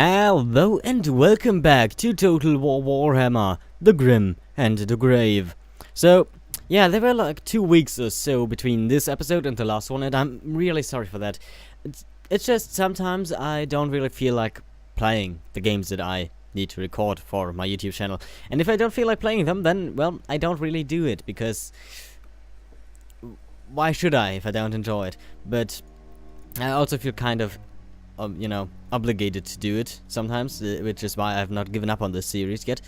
Hello and welcome back to Total War Warhammer, the Grim and the Grave. So, yeah, there were like 2 weeks or so between this episode and the last one, and I'm really sorry for that. It's just sometimes I don't really feel like playing the games that I need to record for my YouTube channel. And if I don't feel like playing them, then, well, I don't really do it, because why should I if I don't enjoy it? But I also feel kind of obligated to do it sometimes, which is why I've not given up on this series yet.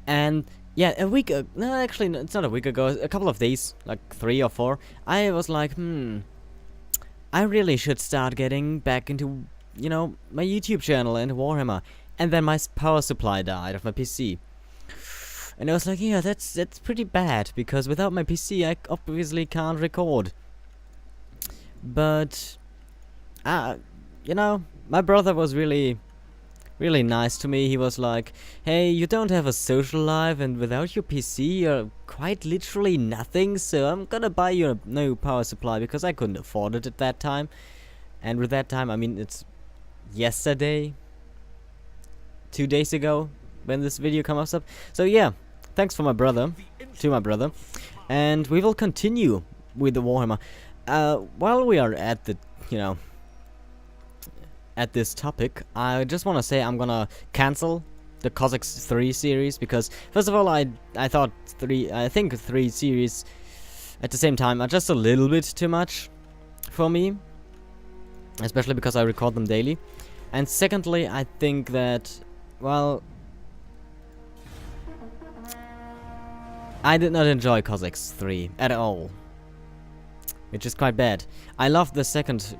And yeah, a week ago, no, actually, it's not a week ago, a couple of days, like 3 or 4, I was like, I really should start getting back into, my YouTube channel and Warhammer. And then my power supply died of my PC. And I was like, yeah, that's pretty bad, because without my PC I obviously can't record. But, my brother was really nice to me. He was like, hey, you don't have a social life, and without your PC you're quite literally nothing, so I'm gonna buy you a new power supply, because I couldn't afford it at that time. And with that time, I mean, it's yesterday, 2 days ago, when this video comes up. So yeah, thanks to my brother. And we will continue with the Warhammer. While we are at the, at this topic, I just want to say I'm gonna cancel the Cossacks 3 series, because first of all, I think 3 series at the same time are just a little bit too much for me, especially because I record them daily. And secondly, I think that, well, I did not enjoy Cossacks 3 at all, which is quite bad. I loved the second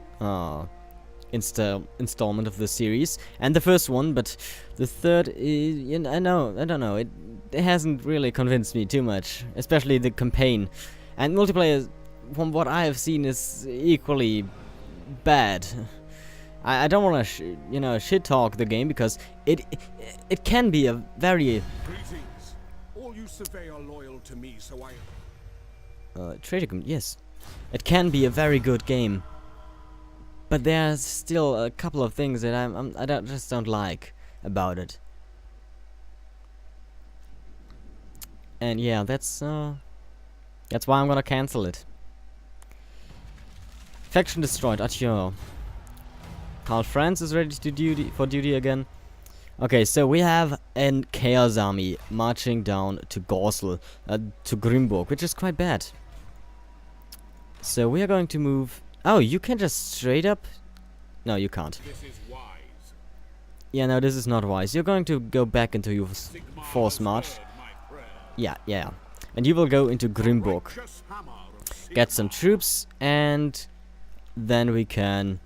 installment of the series and the first one, but the third is, I don't know, it hasn't really convinced me too much, especially the campaign. And multiplayer, from what I have seen, is equally bad. I don't want to shit talk the game, because it can be a very Greetings. All you survey are loyal to me, so yes, it can be a very good game. But there's still a couple of things that I just don't like about it. And yeah, that's why I'm gonna cancel it. Faction destroyed. Adieu. Karl Franz is ready for duty again. Okay, so we have a Chaos Army marching down to Gorsel, to Grimburg, which is quite bad. So we are going to move. Oh, you can just straight up? No, you can't. this is wise. Yeah, no, this is not wise. You're going to go back into your force march. Yeah. And you will go into Grimburg. Get some troops, and then we can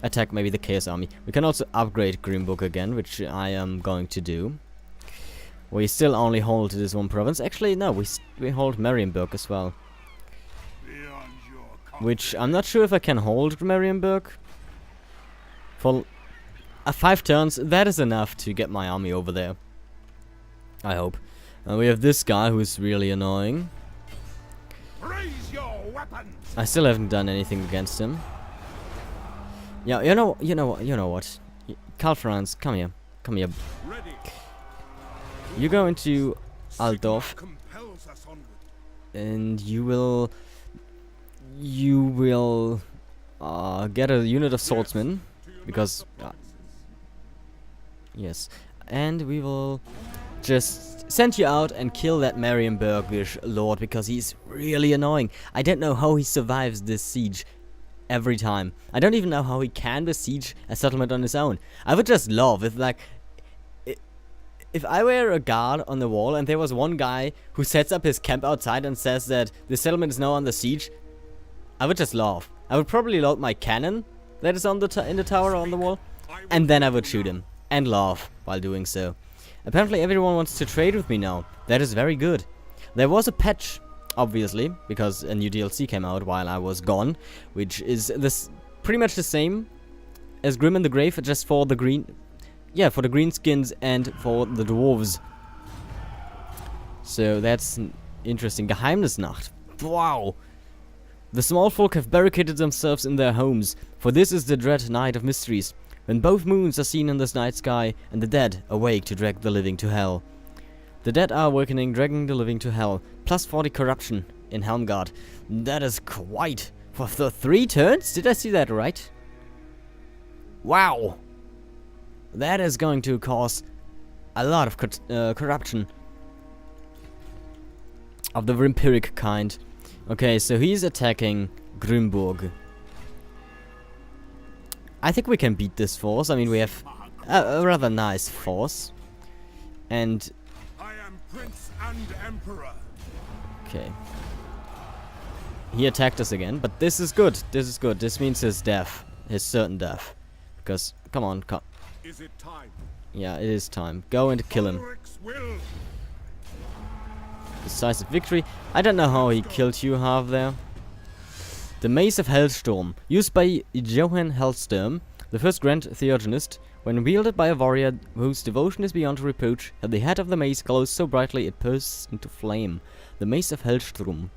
attack maybe the Chaos Army. We can also upgrade Grimburg again, which I am going to do. We still only hold this one province. Actually, no, we hold Marienburg as well. Which I'm not sure if I can hold Marienburg. For 5 turns, that is enough to get my army over there. I hope. We have this guy who is really annoying. Raise your weapons. I still haven't done anything against him. Yeah, you know what? Karl Franz, come here. Ready. You go into Altdorf, Compels us onward. and you will get a unit of swordsmen, because yes, and we will just send you out and kill that Marienburgish lord, because he's really annoying. I don't know how he survives this siege every time. I don't even know how he can besiege a settlement on his own. I would just love if I were a guard on the wall and there was one guy who sets up his camp outside and says that the settlement is now under siege. I would just laugh. I would probably load my cannon that is on in the tower on the wall, and then I would shoot him and laugh while doing so. Apparently everyone wants to trade with me now. That is very good. There was a patch, obviously, because a new DLC came out while I was gone, which is pretty much the same as Grim and the Grave, just for the green, for the greenskins and for the dwarves. So that's interesting. Geheimnisnacht. Wow. The small folk have barricaded themselves in their homes, for this is the dread night of mysteries. when both moons are seen in this night sky, and the dead awake to drag the living to hell. The dead are awakening, dragging the living to hell. Plus 40 corruption in Helmgard. That is quite... For the 3 turns? Did I see that right? Wow! That is going to cause a lot of corruption. Of the vampiric kind. Okay, so he's attacking Grimburg. I think we can beat this force. I mean, we have a rather nice force. And... I am Prince and Emperor. Okay. He attacked us again, but this is good. This is good. This means his death. His certain death. Because, come on, come. Is it time? Yeah, it is time. Go and kill him. Ulrich's will. Decisive victory. I don't know how he killed you half there. The Mace of Hellstorm, used by Johann Hellstorm, the first Grand Theogonist, when wielded by a warrior whose devotion is beyond reproach, had the head of the mace glows so brightly it bursts into flame. The Mace of Hellstorm.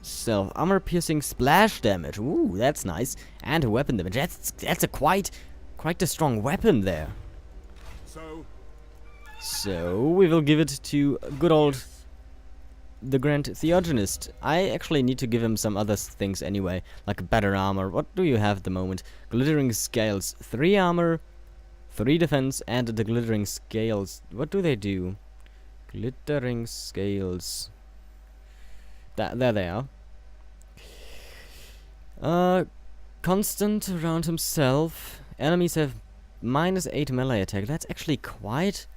So, armor-piercing splash damage. Ooh, that's nice. And weapon damage. That's a quite a strong weapon there. So, we will give it to good old the Grand Theogonist. I actually need to give him some other things anyway, like better armor. What do you have at the moment? Glittering Scales. 3 armor, 3 defense, and the Glittering Scales. What do they do? Glittering Scales. There they are. Constant around himself. Enemies have -8 melee attack. That's actually quite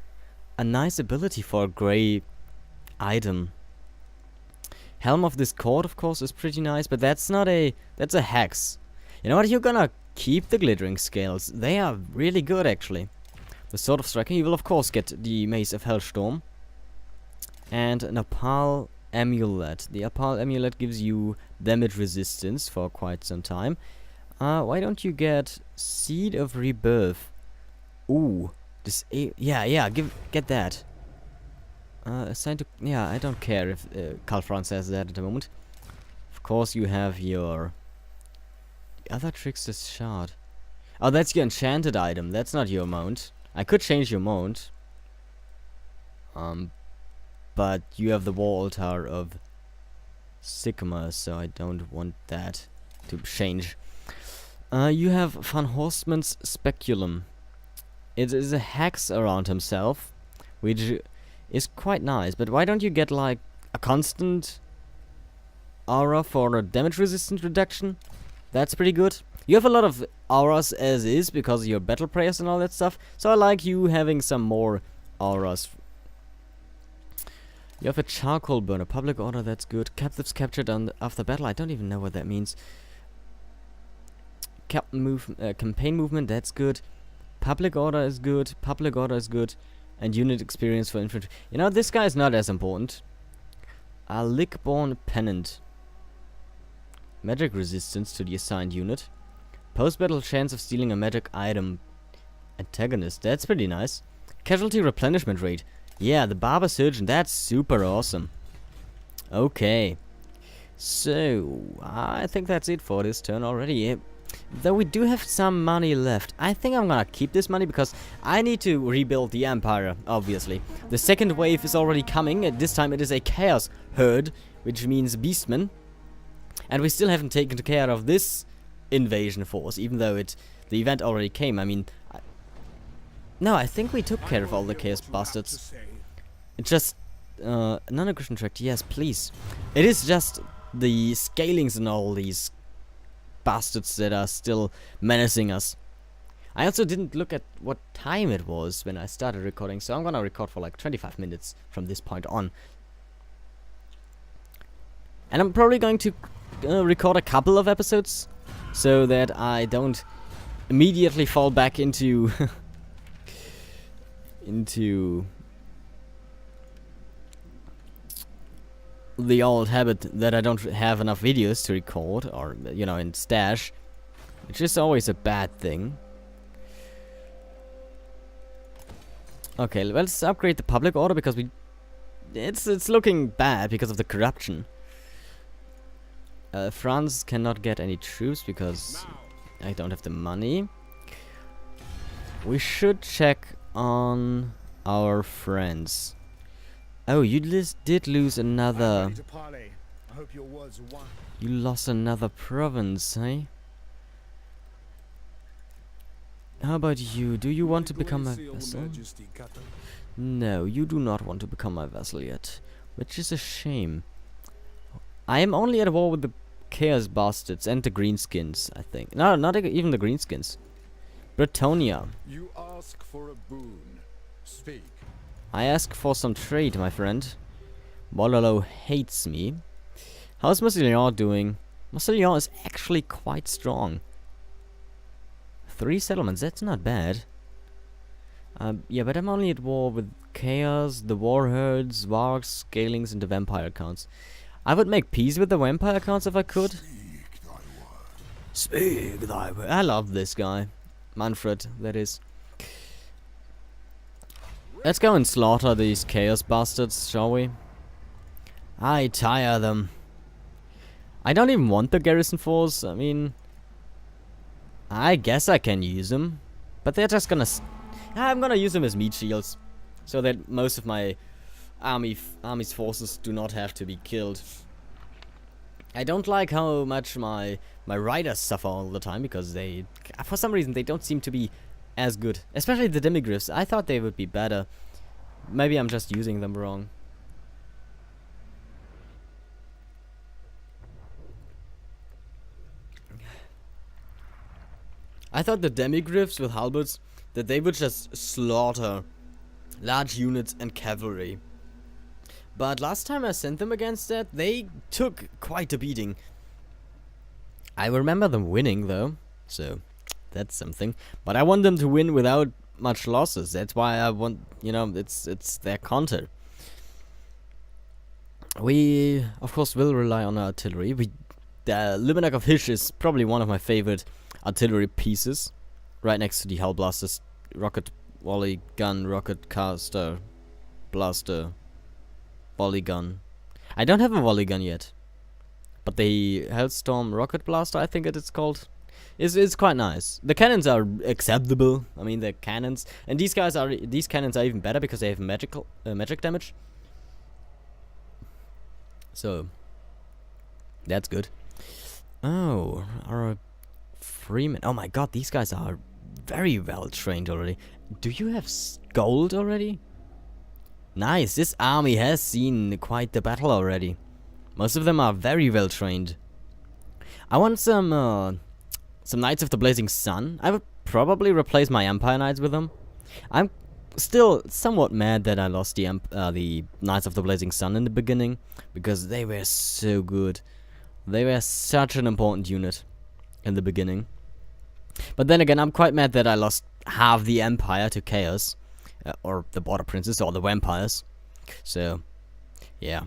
a nice ability for a grey item. Helm of Discord, of course, is pretty nice, but that's not a... That's a hex. You know what? You're gonna keep the Glittering Scales. They are really good, actually. The Sword of Striking. You will, of course, get the Mace of Hellstorm. And an Opal Amulet. The Opal Amulet gives you damage resistance for quite some time. Why don't you get Seed of Rebirth? Ooh. Get that. Assigned to... Yeah, I don't care if Karl Franz says that at the moment. Of course you have your... The other Trickster's Shard. Oh, that's your enchanted item. That's not your mount. I could change your mount. But you have the War Altar of Sigma, so I don't want that to change. You have Van Horstmann's Speculum. It is a hex around himself, which is quite nice. But why don't you get like a constant aura for a damage resistance reduction? That's pretty good. You have a lot of auras as is because of your battle prayers and all that stuff. So I like you having some more auras. You have a charcoal burner, public order, that's good. Captives captured after battle, I don't even know what that means. Campaign movement, that's good. Public order is good, public order is good. And unit experience for infantry. You know, this guy is not as important. A Lickborn Pennant. Magic resistance to the assigned unit. Post-battle chance of stealing a magic item. Antagonist, that's pretty nice. Casualty replenishment rate. Yeah, the Barber Surgeon, that's super awesome. Okay. So, I think that's it for this turn already. Though we do have some money left. I think I'm gonna keep this money because I need to rebuild the Empire, obviously. The second wave is already coming. This time it is a Chaos Herd, which means Beastmen. And we still haven't taken care of this invasion force, even though the event already came. I mean... No, I think we took care of all the Chaos Bastards. It's just... non-aggression tract, yes, please. It is just the scalings and all these bastards that are still menacing us. I also didn't look at what time it was when I started recording, so I'm gonna record for like 25 minutes from this point on. And I'm probably going to record a couple of episodes, so that I don't immediately fall back into... into the old habit that I don't have enough videos to record, or, you know, in stash, which is always a bad thing. Okay, let's upgrade the public order because it's looking bad because of the corruption. France cannot get any troops because I don't have the money. We should check on our friends. Oh, you did lose another... Ready to parley. I hope your words are wise. You lost another province, eh? How about you? Do you want to become a vassal? No, you do not want to become my vassal yet. Which is a shame. I am only at war with the Chaos Bastards and the Greenskins, I think. No, not even the Greenskins. Bretonia. You ask for a boon. Speak. I ask for some trade, my friend. Bololo hates me. How's Massillon doing? Massillon is actually quite strong. 3 settlements, that's not bad. Yeah, but I'm only at war with Chaos, the Warherds, Wargs, Scalings, and the Vampire Counts. I would make peace with the Vampire Counts if I could. Speak thy word. I love this guy. Manfred, that is. Let's go and slaughter these Chaos Bastards, shall we? I tire them. I don't even want the garrison force. I mean... I guess I can use them. But they're just gonna... I'm gonna use them as meat shields. So that most of my army's forces do not have to be killed. I don't like how much my riders suffer all the time, because they... For some reason, they don't seem to be as good. Especially the demigryphs. I thought they would be better. Maybe I'm just using them wrong. I thought the demigryphs with halberds, that they would just slaughter large units and cavalry. But last time I sent them against that, they took quite a beating. I remember them winning though, so that's something. But I want them to win without much losses. That's why I want, you know, it's their counter. We, of course, will rely on our artillery. The Limenak of Hish is probably one of my favorite artillery pieces, right next to the Hellblasters, rocket volley gun, rocket caster, blaster, volley gun. I don't have a volley gun yet, but the Hellstorm rocket blaster, I think it's called, is quite nice. The cannons are acceptable. I mean, they're cannons, and these cannons are even better because they have magic damage. So that's good. Oh, our freemen. Oh my god, these guys are very well trained already. Do you have gold already? Nice, this army has seen quite the battle already. Most of them are very well trained. I want some Knights of the Blazing Sun. I would probably replace my Empire Knights with them. I'm still somewhat mad that I lost the Knights of the Blazing Sun in the beginning, because they were so good. They were such an important unit in the beginning. But then again, I'm quite mad that I lost half the Empire to Chaos. Or the Border Princes, or the Vampires. So, yeah.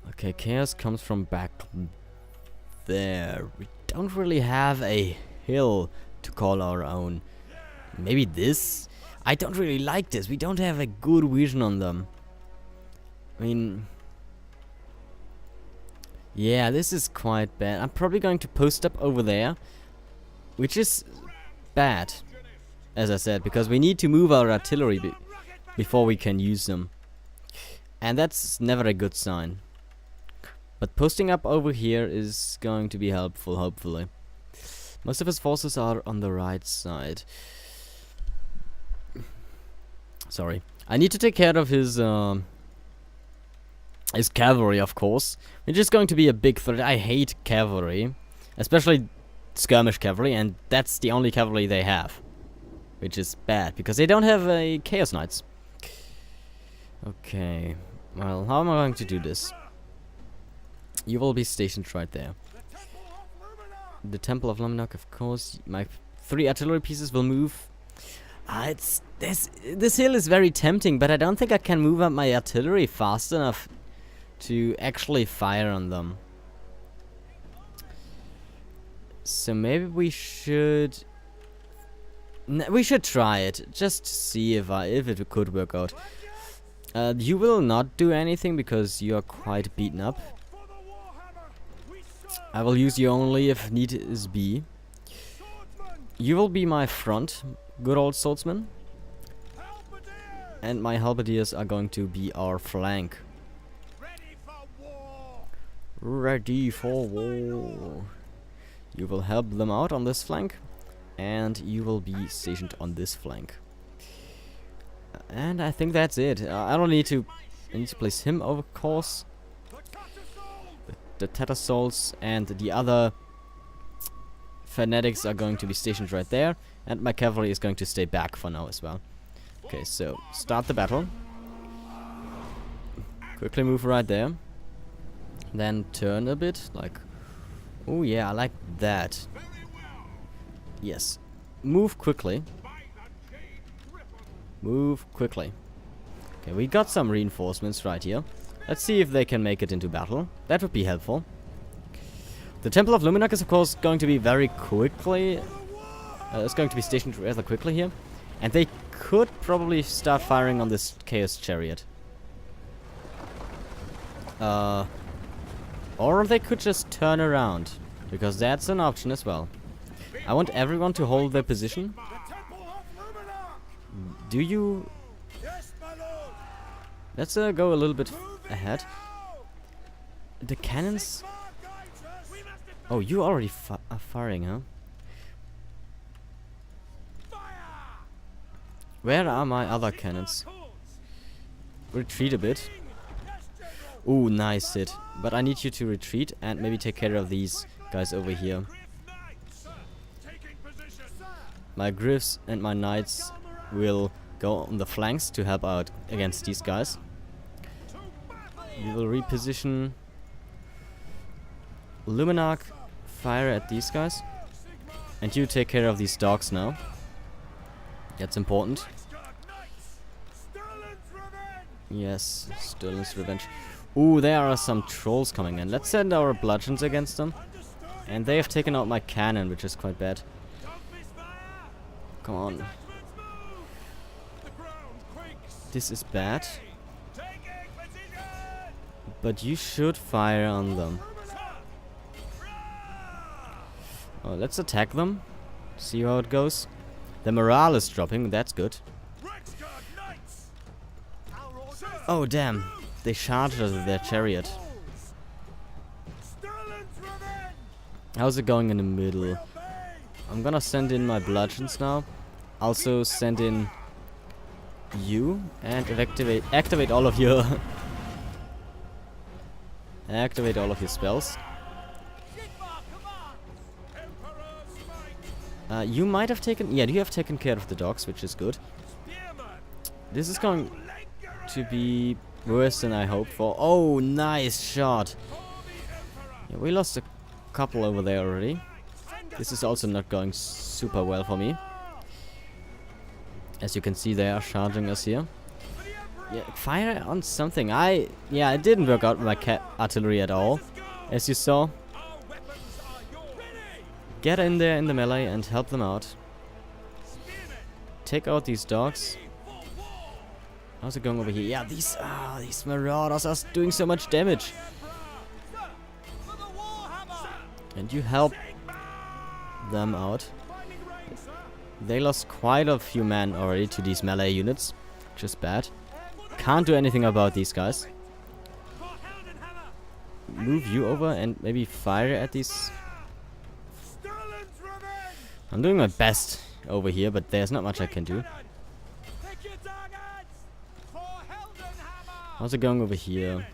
Okay, Chaos comes from back there. We don't really have a hill to call our own. Maybe this? I don't really like this. We don't have a good vision on them. I mean... Yeah, this is quite bad. I'm probably going to post up over there, which is bad, as I said, because we need to move our artillery before we can use them. And that's never a good sign. But posting up over here is going to be helpful, hopefully. Most of his forces are on the right side. Sorry. I need to take care of his cavalry, of course, which is going to be a big threat. I hate cavalry, especially skirmish cavalry, and that's the only cavalry they have, which is bad because they don't have a Chaos Knights. Okay, well, how am I going to do this? You will be stationed right there. The Temple of Luminok, of course. My 3 artillery pieces will move. This hill is very tempting, but I don't think I can move up my artillery fast enough to actually fire on them. So maybe we should try it just to see if it could work out. You will not do anything because you are quite beaten up. I will use you only if need is be. You will be my front, good old swordsman. And my halberdiers are going to be our flank. Ready for war. Ready for war. You will help them out on this flank. And you will be stationed on this flank. And I think that's it. I don't need to... I need to place him, of course. The Tattersouls and the other fanatics are going to be stationed right there. And my cavalry is going to stay back for now as well. Okay, so start the battle. Quickly move right there. Then turn a bit, like... Oh yeah, I like that. Yes. Move quickly. Move quickly. Okay, we got some reinforcements right here. Let's see if they can make it into battle. That would be helpful. The Temple of Luminac is of course going to be very quickly... it's going to be stationed rather quickly here. And they could probably start firing on this Chaos Chariot. Or they could just turn around. Because that's an option as well. I want everyone to hold their position. Do you... Let's go a little bit ahead. The cannons... Oh, you already are firing, huh? Where are my other cannons? Retreat a bit. Ooh, nice hit. But I need you to retreat and maybe take care of these guys over here. My Griffs and my Knights will go on the flanks to help out against these guys. We will reposition Luminac, fire at these guys. And you take care of these dogs now. That's important. Yes, Sterling's Revenge. Ooh, there are some trolls coming in. Let's send our bludgeons against them. And they have taken out my cannon, which is quite bad. Come on. This is bad. But you should fire on them. Oh, let's attack them. See how it goes. The morale is dropping, that's good. Oh damn, they charged us with their chariot. How's it going in the middle? I'm gonna send in my bludgeons now. Also send in you and activate all of your activate all of your spells. You might have taken... Yeah, you have taken care of the dogs, which is good. This is going to be worse than I hoped for. Oh, nice shot. Yeah, we lost a couple over there already. This is also not going super well for me. As you can see, they are charging us here. Yeah, fire on something. Yeah, it didn't work out with my artillery at all, as you saw. Get in there in the melee and help them out. Take out these dogs. How's it going over here? Yeah, these marauders are doing so much damage. And you help them out. They lost quite a few men already to these melee units, which is bad. Can't do anything about these guys. Move you over and maybe fire at these. I'm doing my best over here, but there's not much I can do. How's it going over here?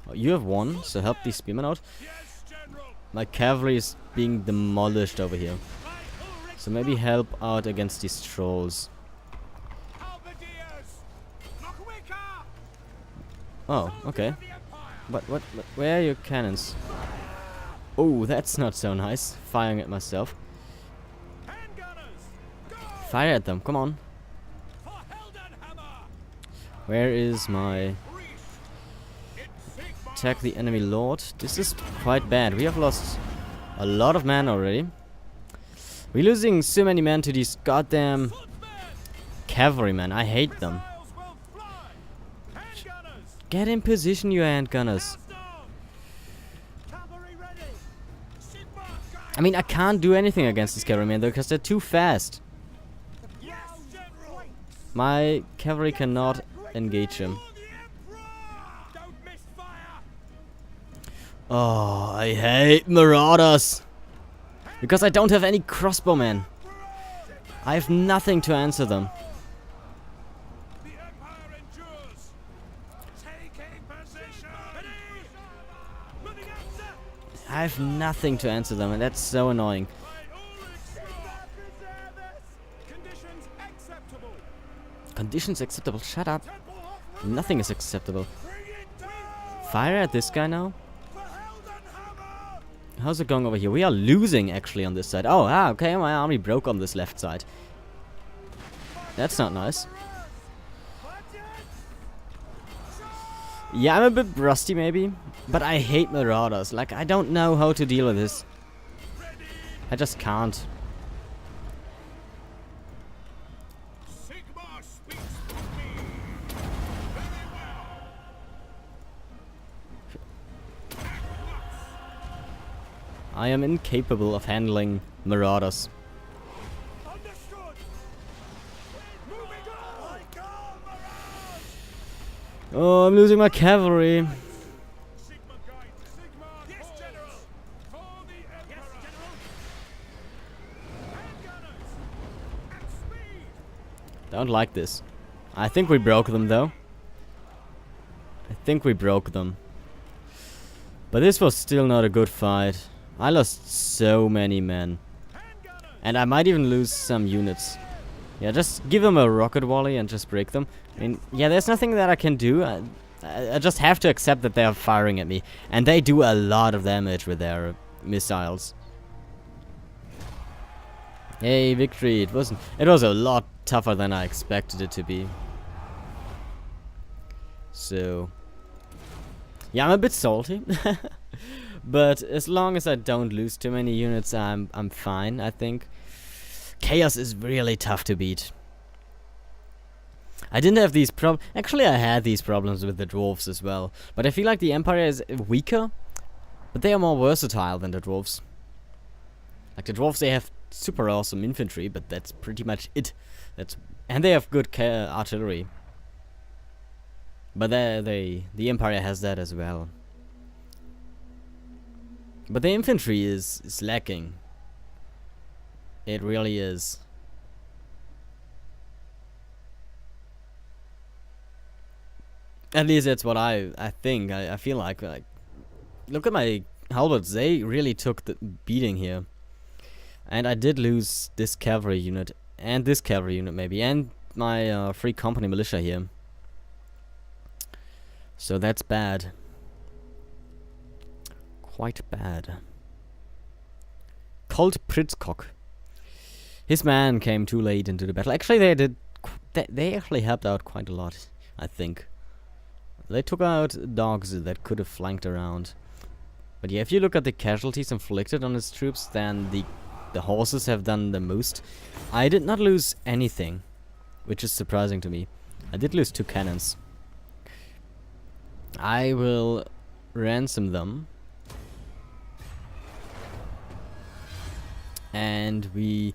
Oh, you have one, so help these spearmen out. My cavalry is being demolished over here. So maybe help out against these trolls. Oh, okay. But where are your cannons? Oh, that's not so nice. Firing at myself. Fire at them, come on. Where is my... Attack the enemy lord? This is quite bad. We have lost a lot of men already. We're losing so many men to these goddamn cavalrymen. I hate them. Get in position, you handgunners. I mean, I can't do anything against this cavalryman though, because they're too fast. My cavalry cannot engage him. Oh, I hate marauders. Because I don't have any crossbowmen. I have nothing to answer them. I have nothing to answer them, and that's so annoying. Conditions acceptable? Shut up. Nothing is acceptable. Fire at this guy now? How's it going over here? We are losing actually on this side. Oh, okay, my army broke on this left side. That's not nice. Yeah, I'm a bit rusty maybe, but I hate marauders. Like, I don't know how to deal with this. I just can't. I am incapable of handling marauders. Oh, I'm losing my cavalry. Don't like this. I think we broke them though. I think we broke them. But this was still not a good fight. I lost so many men. And I might even lose some units. Yeah, just give them a rocket volley and just break them. I mean, yeah, there's nothing that I can do. I just have to accept that they are firing at me. And they do a lot of damage with their missiles. Hey, victory. It was a lot tougher than I expected it to be. So, yeah, I'm a bit salty. But as long as I don't lose too many units, I'm fine, I think. Chaos is really tough to beat. I didn't have these problems. Actually, I had these problems with the dwarves as well. But I feel like the Empire is weaker. But they are more versatile than the dwarves. Like the dwarves, they have super awesome infantry, but that's pretty much it. And they have good artillery. But the Empire has that as well. But the infantry is lacking. It really is. At least that's what I think. I feel like look at my halberds. They really took the beating here. And I did lose this cavalry unit and this cavalry unit maybe, and my free company militia here. So that's bad. Quite bad. Colt Pritzcock. His man came too late into the battle. Actually, they actually helped out quite a lot, I think. They took out dogs that could have flanked around. But yeah, if you look at the casualties inflicted on his troops, then the horses have done the most. I did not lose anything, which is surprising to me. I did lose 2 cannons. I will ransom them. And we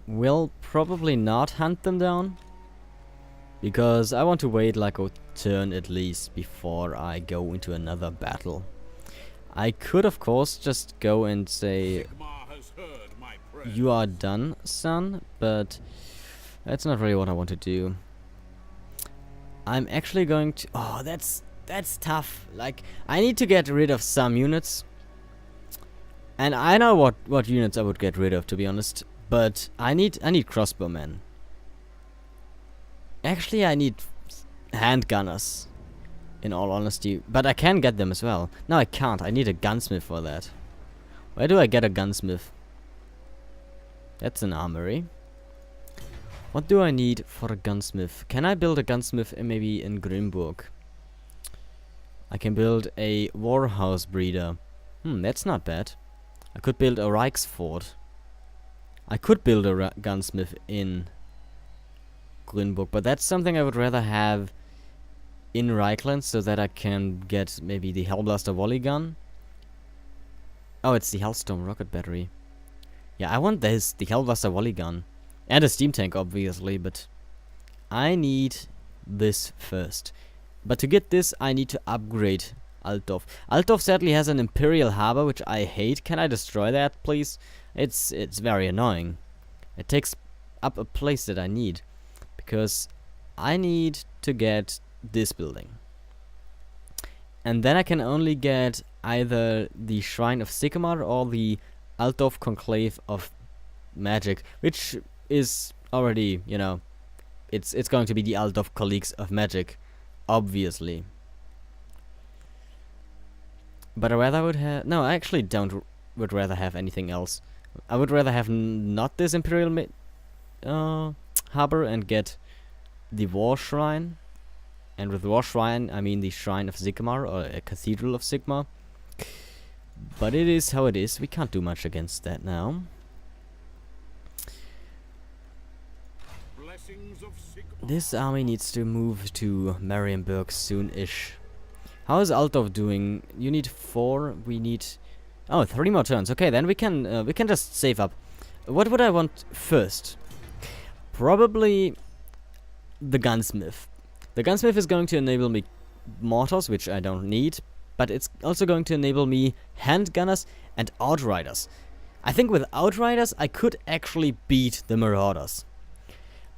will probably not hunt them down. Because I want to wait like a turn at least before I go into another battle. I could of course just go and say, you are done, son, but that's not really what I want to do. I'm actually going to... Oh, that's tough. Like, I need to get rid of some units. And I know what units I would get rid of, to be honest. But I need crossbowmen. Actually, I need handgunners, in all honesty. But I can get them as well. No, I can't. I need a gunsmith for that. Where do I get a gunsmith? That's an armory. What do I need for a gunsmith? Can I build a gunsmith maybe in Grimburg? I can build a warhouse breeder. That's not bad. I could build a Reichsfort. I could build a gunsmith in Grünburg, but that's something I would rather have in Reichland so that I can get maybe the Hellblaster volley gun. Oh, it's the Hellstorm rocket battery. Yeah, I want the Hellbuster volley gun. And a steam tank, obviously, but I need this first. But to get this, I need to upgrade Altdorf. Altdorf sadly has an Imperial Harbor, which I hate. Can I destroy that, please? It's very annoying. It takes up a place that I need. Because I need to get this building. And then I can only get either the Shrine of Sigmar or the Altdorf Conclave of Magic, which is already, you know, it's going to be the Altdorf Colleagues of Magic, obviously. But I rather would have... No, I actually would rather have anything else. I would rather have not this Imperial Harbor and get the War Shrine. And with War Shrine, I mean the Shrine of Sigmar, or a Cathedral of Sigmar. But it is how it is. We can't do much against that now. This army needs to move to Marienburg soon-ish. How is Altdorf doing? You need 4. We need... Oh, 3 more turns. Okay, then we can just save up. What would I want first? Probably the gunsmith. The gunsmith is going to enable me mortars, which I don't need, but it's also going to enable me handgunners and outriders. I think with outriders I could actually beat the marauders.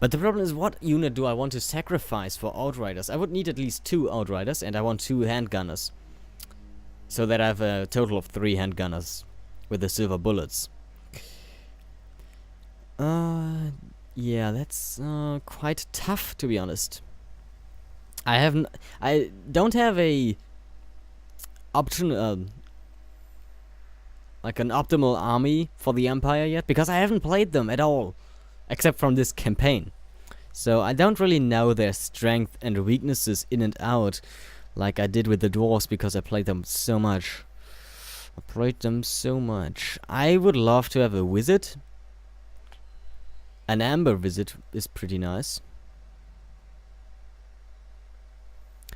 But the problem is, what unit do I want to sacrifice for outriders? I would need at least 2 outriders, and I want 2 handgunners. So that I have a total of 3 handgunners with the silver bullets. Yeah, that's quite tough, to be honest. I don't have a option, like an optimal army for the Empire yet, because I haven't played them at all, except from this campaign. So I don't really know their strength and weaknesses in and out, like I did with the dwarves, because I played them so much. I would love to have a wizard. An amber wizard is pretty nice.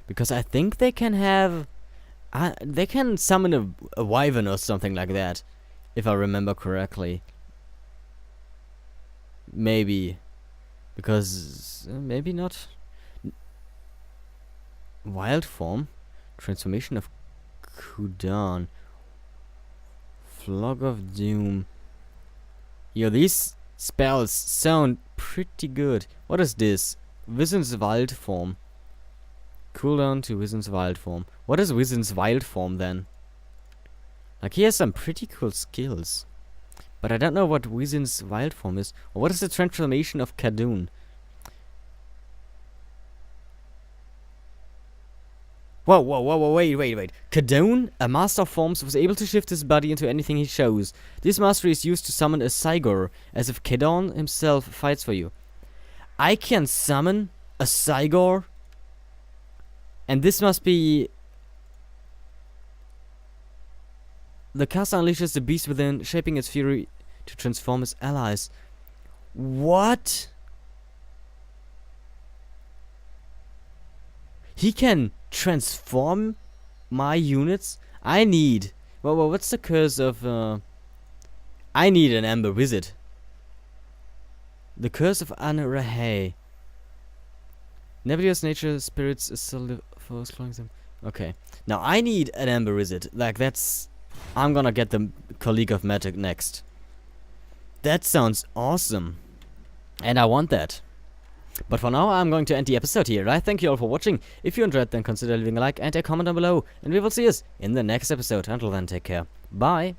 Because I think they can have... they can summon a wyvern or something like that. If I remember correctly. Maybe. Because... maybe not. Wild form? Transformation of Kudan. Flog of Doom. Yo, these spells sound pretty good. What is this? Wizen's Wild form. Cooldown to Wizen's Wild form. What is Wizen's Wild form then? Like, he has some pretty cool skills. But I don't know what Wizen's Wild form is. Or what is the transformation of Kadun? Whoa, wait. Kadun, a master of forms, was able to shift his body into anything he chose. This mastery is used to summon a Cygor, as if Kadun himself fights for you. I can summon a Cygor? And this must be... The caster unleashes the beast within, shaping its fury to transform its allies. What? He can transform my units? I need... Well, what's the curse of... I need an Amber Wizard. The curse of Anarahe. Nebulous nature spirits is still following them. Okay. Now I need an Amber Wizard. Like, that's... I'm gonna get the Colleague of Magic next. That sounds awesome. And I want that. But for now, I'm going to end the episode here. I thank you all for watching. If you enjoyed, then consider leaving a like and a comment down below. And we will see us in the next episode. Until then, take care. Bye.